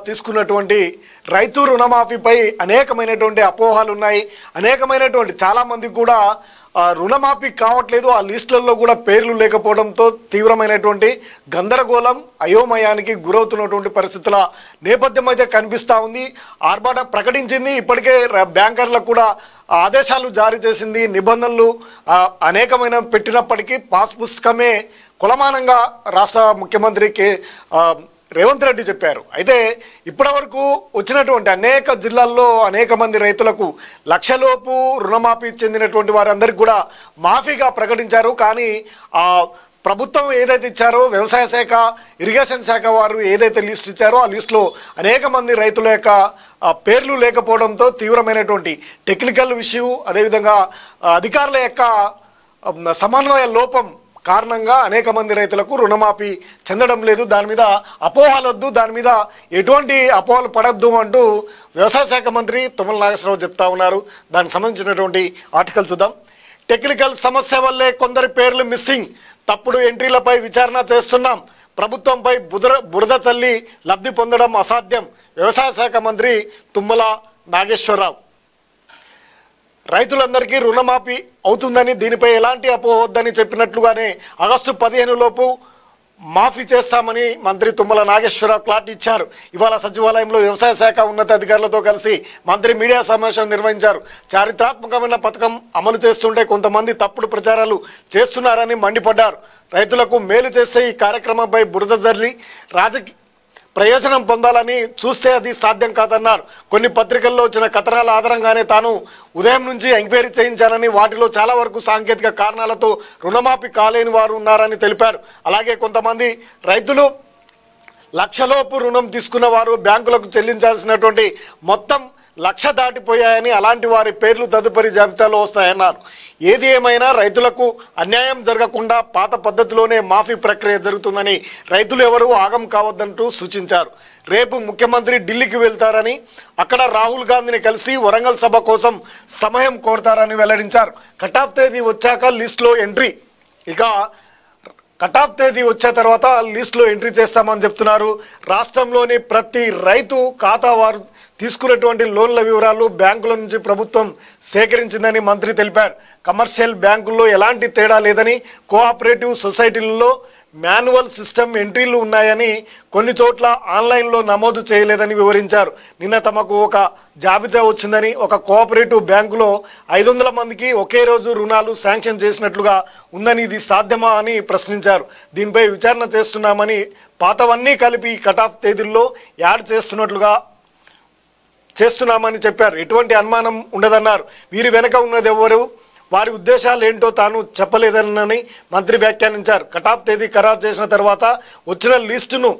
తీసుకున్నటువంటి రైతు రుణమాఫీపై అనేకమైనటువంటి అపోహలు ఉన్నాయి. అనేకమైనటువంటి చాలా మంది కూడా రుణమాఫీ కావట్లేదు, ఆ లిస్టులలో కూడా పేర్లు లేకపోవడంతో తీవ్రమైనటువంటి గందరగోళం అయోమయానికి గురవుతున్నటువంటి పరిస్థితుల నేపథ్యం అయితే కనిపిస్తూ ఉంది. ఆర్భాట ప్రకటించింది, ఇప్పటికే బ్యాంకర్లకు కూడా ఆదేశాలు జారీ చేసింది. నిబంధనలు అనేకమైన పెట్టినప్పటికీ పాస్ పుస్తకమే కులమానంగా రాష్ట్ర ముఖ్యమంత్రికి రేవంత్ రెడ్డి చెప్పారు. అయితే ఇప్పటి వరకు వచ్చినటువంటి అనేక జిల్లాల్లో అనేక మంది రైతులకు లక్షలోపు రుణమాఫీ చెందినటువంటి వారందరికీ కూడా మాఫీగా ప్రకటించారు. కానీ ప్రభుత్వం ఏదైతే ఇచ్చారో, వ్యవసాయ శాఖ, ఇరిగేషన్ శాఖ వారు ఏదైతే లిస్ట్ ఇచ్చారో ఆ లిస్టులో అనేక మంది రైతుల యొక్క పేర్లు లేకపోవడంతో తీవ్రమైనటువంటి టెక్నికల్ ఇష్యూ, అదేవిధంగా అధికారుల యొక్క సమన్వయ లోపం కారణంగా అనేక మంది రైతులకు రుణమాఫీ చెందడం లేదు. దాని మీద అపోహలొద్దు, దాని మీద ఎటువంటి అపోహలు పడద్దు అంటూ వ్యవసాయ శాఖ మంత్రి తుమ్మల నాగేశ్వరరావు చెప్తా ఉన్నారు. దానికి సంబంధించినటువంటి ఆర్టికల్ చూద్దాం. టెక్నికల్ సమస్య వల్లే కొందరి పేర్లు మిస్సింగ్, తప్పుడు ఎంట్రీలపై విచారణ చేస్తున్నాం, ప్రభుత్వంపై బురద చల్లి లబ్ధి పొందడం అసాధ్యం. వ్యవసాయ శాఖ మంత్రి తుమ్మల నాగేశ్వరరావు. రైతులందరికీ రుణమాఫీ అవుతుందని, దీనిపై ఎలాంటి అపోహొద్దని చెప్పినట్లుగానే ఆగస్టు 15 లోపు మాఫీ చేస్తామని మంత్రి తుమ్మల నాగేశ్వరరావు క్లారిటీ ఇచ్చారు. ఇవాళ సచివాలయంలో వ్యవసాయ శాఖ ఉన్నతాధికారులతో కలిసి మంత్రి మీడియా సమావేశం నిర్వహించారు. చారిత్రాత్మకమైన పథకం అమలు చేస్తుంటే కొంతమంది తప్పుడు ప్రచారాలు చేస్తున్నారని మండిపడ్డారు. రైతులకు మేలు చేసే ఈ కార్యక్రమంపై బురద జల్లి రాజకీయ ప్రయోజనం పొందాలని చూస్తే అది సాధ్యం కాదన్నారు. కొన్ని పత్రికల్లో వచ్చిన కథనాల ఆధారంగానే తాను ఉదయం నుంచి ఎంక్వైరీ చేయించానని, వాటిలో చాలా వరకు సాంకేతిక కారణాలతో రుణమాఫీ కాలేని వారు ఉన్నారని తెలిపారు. అలాగే కొంతమంది రైతులు లక్షలోపు రుణం తీసుకున్న వారు బ్యాంకులకు చెల్లించాల్సినటువంటి మొత్తం 1,00,000 దాటిపోయాయని, అలాంటి వారి పేర్లు తదుపరి జాబితాలో వస్తాయన్నారు. ఏది ఏమైనా రైతులకు అన్యాయం జరగకుండా పాత పద్ధతిలోనే మాఫీ ప్రక్రియ జరుగుతుందని, రైతులు ఎవరూ ఆగం కావద్దంటూ సూచించారు. రేపు ముఖ్యమంత్రి ఢిల్లీకి వెళ్తారని, అక్కడ రాహుల్ గాంధీని కలిసి వరంగల్ సభ కోసం సమయం కోరతారని వెల్లడించారు. కటాఫ్ తేదీ వచ్చాక లిస్టులో ఎంట్రీ, ఇక కటాఫ్ తేదీ వచ్చే తర్వాత లిస్టులో ఎంట్రీ చేస్తామని చెప్తున్నారు. రాష్ట్రంలోని ప్రతి రైతు ఖాతా వారు తీసుకున్నటువంటి లోన్ల వివరాలు బ్యాంకుల నుంచి ప్రభుత్వం సేకరించిందని మంత్రి తెలిపారు. కమర్షియల్ బ్యాంకుల్లో ఎలాంటి తేడా లేదని, కోఆపరేటివ్ సొసైటీలలో మాన్యువల్ సిస్టమ్ ఎంట్రీలు ఉన్నాయని, కొన్ని చోట్ల ఆన్లైన్లో నమోదు చేయలేదని వివరించారు. నిన్న తమకు ఒక జాబితా వచ్చిందని, ఒక కోఆపరేటివ్ బ్యాంకులో 500 మందికి ఒకే రోజు రుణాలు శాంక్షన్ చేసినట్లుగా ఉందని, ఇది సాధ్యమా అని ప్రశ్నించారు. దీనిపై విచారణ చేస్తున్నామని, పాతవన్నీ కలిపి కటాఫ్ తేదీల్లో యాడ్ చేస్తున్నామని చెప్పారు. ఎటువంటి అనుమానం ఉండదన్నారు. వీరి వెనక ఉన్నది ఎవరు, వారి ఉద్దేశాలు ఏంటో తాను చెప్పలేదనని మంత్రి వ్యాఖ్యానించారు. కటాఫ్ తేదీ ఖరారు చేసిన తర్వాత వచ్చిన లిస్టును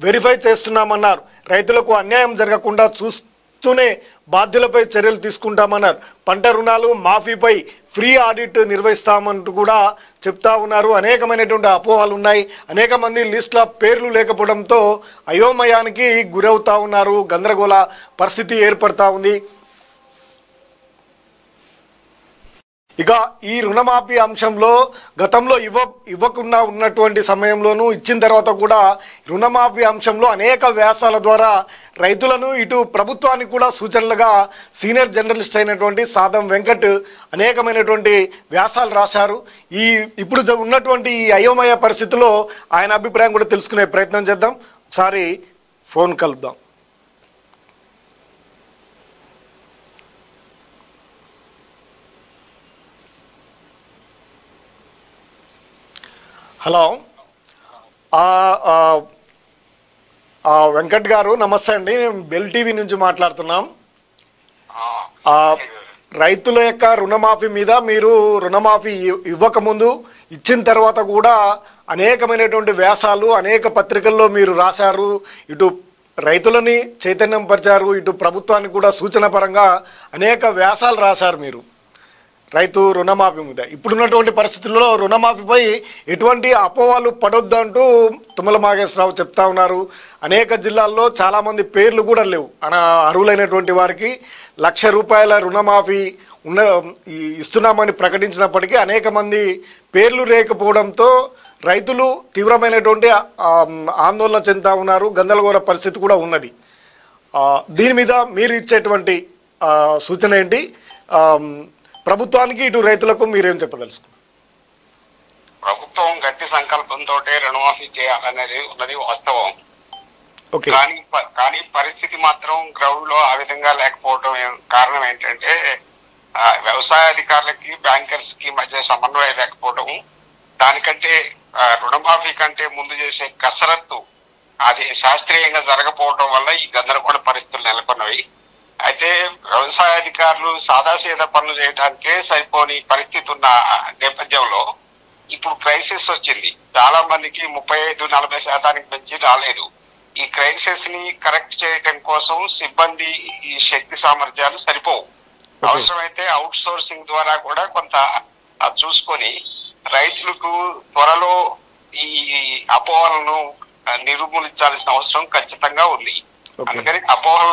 వెరిఫై చేస్తున్నామన్నారు. రైతులకు అన్యాయం జరగకుండా చూస్తూనే బాధ్యులపై చర్యలు తీసుకుంటామన్నారు. పంట రుణాలు మాఫీపై ఫ్రీ ఆడిట్ నిర్వహిస్తామంటూ కూడా చెప్తా ఉన్నారు. అనేకమైనటువంటి అపోహలు ఉన్నాయి. అనేక మంది లిస్టుల పేర్లు లేకపోవడంతో అయోమయానికి గురవుతా ఉన్నారు. గందరగోళ పరిస్థితి ఏర్పడతా ఉంది. ఇక ఈ రుణమాఫీ అంశంలో గతంలో ఇవ్వకుండా ఉన్నటువంటి సమయంలోనూ, ఇచ్చిన తర్వాత కూడా రుణమాఫీ అంశంలో అనేక వ్యాసాల ద్వారా రైతులను, ఇటు ప్రభుత్వానికి కూడా సూచనలుగా సీనియర్ జర్నలిస్ట్ అయినటువంటి సాదం వెంకట్ అనేకమైనటువంటి వ్యాసాలు రాశారు. ఇప్పుడు ఉన్నటువంటి ఈ అయోమయ పరిస్థితిలో ఆయన అభిప్రాయం కూడా తెలుసుకునే ప్రయత్నం చేద్దాం. ఒకసారి ఫోన్ కలుద్దాం. హలో, వెంకట్ గారు నమస్తే అండి. బెల్ టీవీ నుంచి మాట్లాడుతున్నాం. రైతుల యొక్క రుణమాఫీ మీద మీరు రుణమాఫీ ఇవ్వకముందు, ఇచ్చిన తర్వాత కూడా అనేకమైనటువంటి వ్యాసాలు అనేక పత్రికల్లో మీరు రాశారు. ఇటు రైతులని చైతన్యం పరిచారు, ఇటు ప్రభుత్వానికి కూడా సూచన పరంగా అనేక వ్యాసాలు రాశారు మీరు రైతు రుణమాఫీ మీద. ఇప్పుడున్నటువంటి పరిస్థితుల్లో రుణమాఫీపై ఎటువంటి అపోహలు పడొద్దు అంటూ తుమ్మల నాగేశ్వరరావు చెప్తా ఉన్నారు. అనేక జిల్లాల్లో చాలామంది పేర్లు కూడా లేవు. అర్హులైనటువంటి వారికి ₹1,00,000 రుణమాఫీ ఇస్తున్నామని ప్రకటించినప్పటికీ అనేక మంది పేర్లు లేకపోవడంతో రైతులు తీవ్రమైనటువంటి ఆందోళన చెందుతా ఉన్నారు, గందరగోళ పరిస్థితి కూడా ఉన్నది. దీని మీద మీరు ఇచ్చేటువంటి సూచన ఏంటి? ప్రభుత్వానికి ఇటు రైతులకు మీరేం చెప్పదలుచుకున్నారు? ప్రభుత్వం గట్టి సంకల్పంతో రుణమాఫీ చేయాలనేది ఉన్నది వాస్తవం. కానీ పరిస్థితి మాత్రం గ్రౌండ్ లో ఆ విధంగా లేకపోవడం కారణం ఏంటంటే వ్యవసాయ అధికారులకి బ్యాంకర్స్ కి మధ్య సమన్వయం లేకపోవడం, దానికంటే రుణమాఫీ కంటే ముందు చేసే కసరత్తు అది శాస్త్రీయంగా జరగకపోవడం వల్ల ఈ గందరగోళ పరిస్థితులు నెలకొన్నవి. అయితే వ్యవసాయ అధికారులు సాదాసీదా పనులు చేయడానికే సరిపోని పరిస్థితి ఉన్న నేపథ్యంలో ఇప్పుడు క్రైసిస్ వచ్చింది. చాలా మందికి 35-40% పెంచి రాలేదు. ఈ క్రైసిస్ ని కరెక్ట్ చేయడం కోసం సిబ్బంది ఈ శక్తి సామర్థ్యాలు సరిపోవు. అవసరమైతే అవుట్ సోర్సింగ్ ద్వారా కూడా కొంత చూసుకొని రైతులకు త్వరలో ఈ అపోహలను నిర్మూలించాల్సిన అవసరం ఖచ్చితంగా ఉంది. అందుకని అపోహలు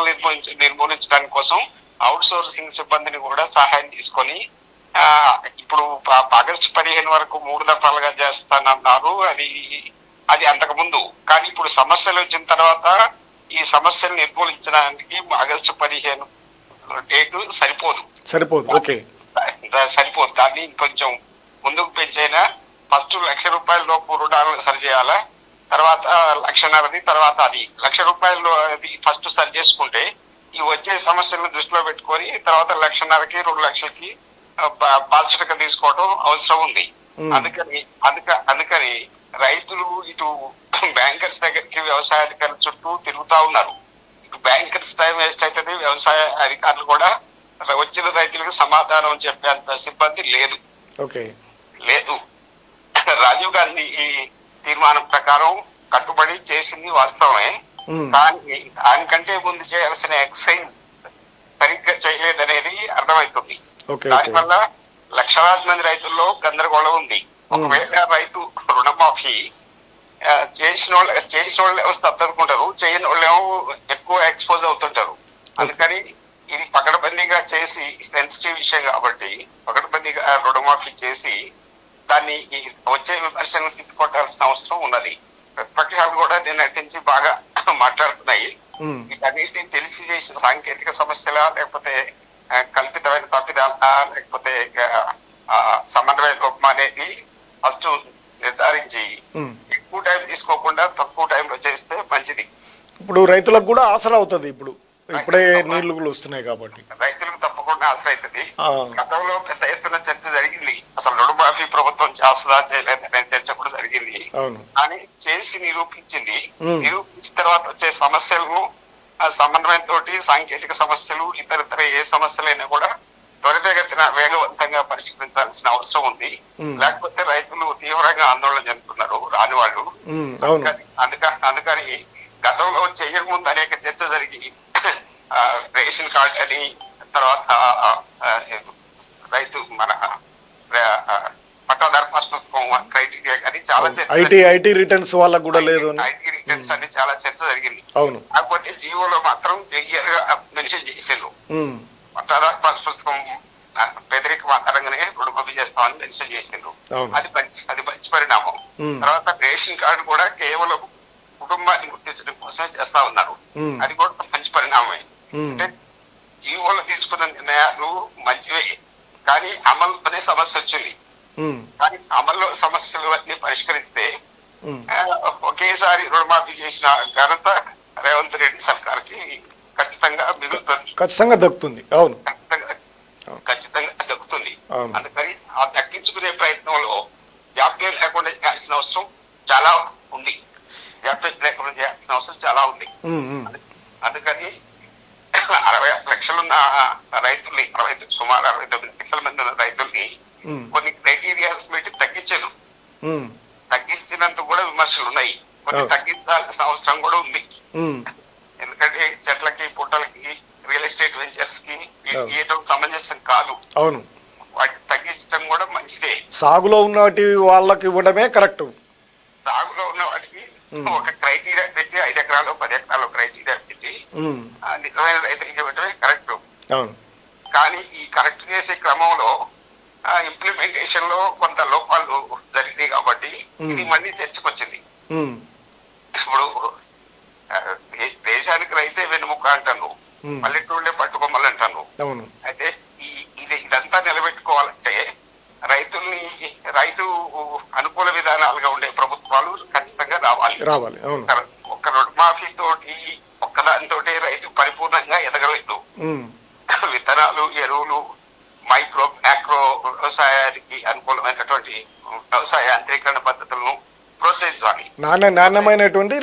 నిర్మూలించడానికి కోసం అవుట్ సోర్సింగ్ సిబ్బందిని కూడా సహాయం తీసుకొని ఇప్పుడు ఆగస్టు 15 వరకు 3 దఫాలుగా చేస్తానన్నారు. అది అంతకు ముందు. కానీ ఇప్పుడు సమస్యలు వచ్చిన తర్వాత ఈ సమస్యలు నిర్మూలించడానికి ఆగస్టు 15 డేటు సరిపోదు. దాన్ని కొంచెం ముందుకు పెంచైనా ఫస్ట్ ₹1,00,000 లోపు రుణాలను సరిచేయాలా, తర్వాత 1,50,000, తర్వాత అది ₹1,00,000 ఫస్ట్ సరి చేసుకుంటే ఈ వచ్చే సమస్యలను దృష్టిలో పెట్టుకొని తర్వాత 1,50,000కి 2,00,000కి బాధ్యతగా తీసుకోవడం అవసరం ఉంది. అందుకని రైతులు ఇటు బ్యాంకర్స్ దగ్గరికి వ్యవసాయ అధికారుల చుట్టూ తిరుగుతా ఉన్నారు. ఇటు బ్యాంకర్స్ టైం వేస్ట్ అవుతుంది, వ్యవసాయ అధికారులు కూడా వచ్చిన రైతులకు సమాధానం చెప్పేంత సిబ్బంది లేదు. రాజీవ్ గాంధీ ఈ తీర్మానం ప్రకారం కట్టుబడి చేసింది వాస్తవమే, కానీ దానికంటే ముందు చేయాల్సిన ఎక్సైజ్ సరిగ్గా చేయలేదనేది అర్థమవుతుంది. దానివల్ల లక్షలాది మంది రైతుల్లో గందరగోళం ఉంది. ఒకవేళ రైతు రుణమాఫీ చేసిన వాళ్ళు తప్పనుకుంటారు, చేయని వాళ్ళేమో ఎక్కువ ఎక్స్పోజ్ అవుతుంటారు. అందుకని ఇది పకడ్బందీగా చేసి, సెన్సిటివ్ విషయం కాబట్టి పకడ్బందీగా రుణమాఫీ చేసి దాన్ని వచ్చే విమర్శలను తిప్పుకొట్టాల్సిన అవసరం ఉన్నది. ప్రతిపక్షాలు కూడా దీన్ని నటించి బాగా మాట్లాడుతున్నాయి. వీటన్నిటిని తెలిసి చేసిన సాంకేతిక సమస్యలా, లేకపోతే కల్పితమైన తప్పిదాలా, లేకపోతే సమన్వయ లోపం అనేది ఫస్ట్ నిర్ధారించి ఎక్కువ టైం తీసుకోకుండా తక్కువ టైంలో చేస్తే మంచిది. ఇప్పుడు రైతులకు కూడా ఆసరా అవుతుంది. ఇప్పుడే నీళ్లు వస్తున్నాయి కాబట్టి రైతులకు తప్పకుండా ఆసరా అవుతుంది. గతంలో పెద్ద ఎత్తున చర్చ జరిగింది, అసలు రుణమాఫీ ప్రభుత్వం చేస్తుందా చేయలేదనే చర్చ కూడా జరిగింది. కానీ చేసి నిరూపించిన తర్వాత వచ్చే సమస్యలను సమన్వయంతో సాంకేతిక సమస్యలు ఇతర ఏ సమస్యలైనా కూడా త్వరితగతిన వేగవంతంగా పరిష్కరించాల్సిన అవసరం ఉంది. లేకపోతే రైతులు తీవ్రంగా ఆందోళన చెందుతున్నారు, రాని వాళ్ళు. అందుకని గతంలో చేయకముందు అనేక చర్చ జరిగి రేషన్ కార్డ్ అని, తర్వాత రైతు మన పట్టాదారు పాస్ పుస్తకం క్రైటీరియా కానీ చాలా ఐటీ రిటర్న్స్ వాళ్ళకు కూడా లేదు, ఐటీ రిటర్న్స్ అని చాలా చర్చ జరిగింది. కాకపోతే జీవోలో మాత్రం క్లియర్ గా మెన్షన్ చేసిండ్రు, పట్టాదారు పాస్ పుస్తకం పేదరికం ఆధారంగానే రుణమాఫీ చేస్తామని మెన్షన్ చేసిండ్రు. అది మంచి పరిణామం. తర్వాత రేషన్ కార్డు కూడా కేవలం కుటుంబాన్ని గుర్తించడం కోసమే చేస్తా ఉన్నారు, అది కూడా మంచి పరిణామమే. అంటే జీవోలో తీసుకున్న నిర్ణయాలు మంచివే, కానీ అమలులోనే సమస్య వచ్చింది. కానీ అమల్లో సమస్యలు అన్ని పరిష్కరిస్తే ఒకేసారి రుణమాఫీ చేసిన ఘనత రేవంత్ రెడ్డి సర్కార్కి ఖచ్చితంగా దక్కుతుంది. ఖచ్చితంగా దక్కుతుంది. అందుకని ఆ దక్కించుకునే ప్రయత్నంలో జాప్యం లేకుండా చేయాల్సిన అవసరం చాలా ఉంది. అందుకని 60 లక్షలున్న రైతుల్ని, సుమారు 69 లక్షల మంది ఉన్న రైతుల్ని కొన్ని క్రైటీరియాస్ పెట్టి తగ్గించారు. తగ్గించినందుకు కూడా విమర్శలు ఉన్నాయి, కొన్ని తగ్గించాల్సిన అవసరం కూడా ఉంది. ఎందుకంటే చెట్లకి, పుట్టలకి, రియల్ ఎస్టేట్ వెంచర్స్ కి ఇవ్వడం సమంజసం కాదు. వాటిని తగ్గించడం కూడా మంచిదే. సాగులో ఉన్న వాళ్ళకి ఇవ్వడమే కరెక్ట్. సాగులో ఉన్న వాటికి ఒక క్రైటీరియా పెట్టి 5 ఎకరాలు 10 ఎకరాలు క్రైటీరియా పెట్టి నిజమైన రైతులకి ఇవ్వడమే కరెక్ట్. కానీ ఈ కరెక్ట్ చేసే క్రమంలో ఇంప్లిమెంటేషన్ లో కొంత లోపాలు జరిగినాయి కాబట్టి ఇది మళ్ళీ చర్చకొచ్చింది. ఉమ్, ఇప్పుడు దేశానికి రైతే వెన్నుముక్క అంటాను, పల్లెటూళ్ళే పట్టుకోమని అంటాను. అవును. అయితే ఇదంతా నిలబెట్టుకోవాలంటే రైతు అనుకూల విధానాలుగా ఉండే ప్రభుత్వాలు ఖచ్చితంగా రావాలి. అవును. ఒక్క రుణమాఫీ తోటి ఒక్కదానితోటి రైతు పరిపూర్ణంగా ఎదగలేదు. విత్తనాలు, ఎరువులు, మైక్రో మ్యాక్రో వ్యవసాయానికి అనుకూలమైనటువంటి వ్యవసాయ యాంత్రీకరణ పద్ధతులను ప్రోత్సహించాలి. నాణ్యమైనటువంటి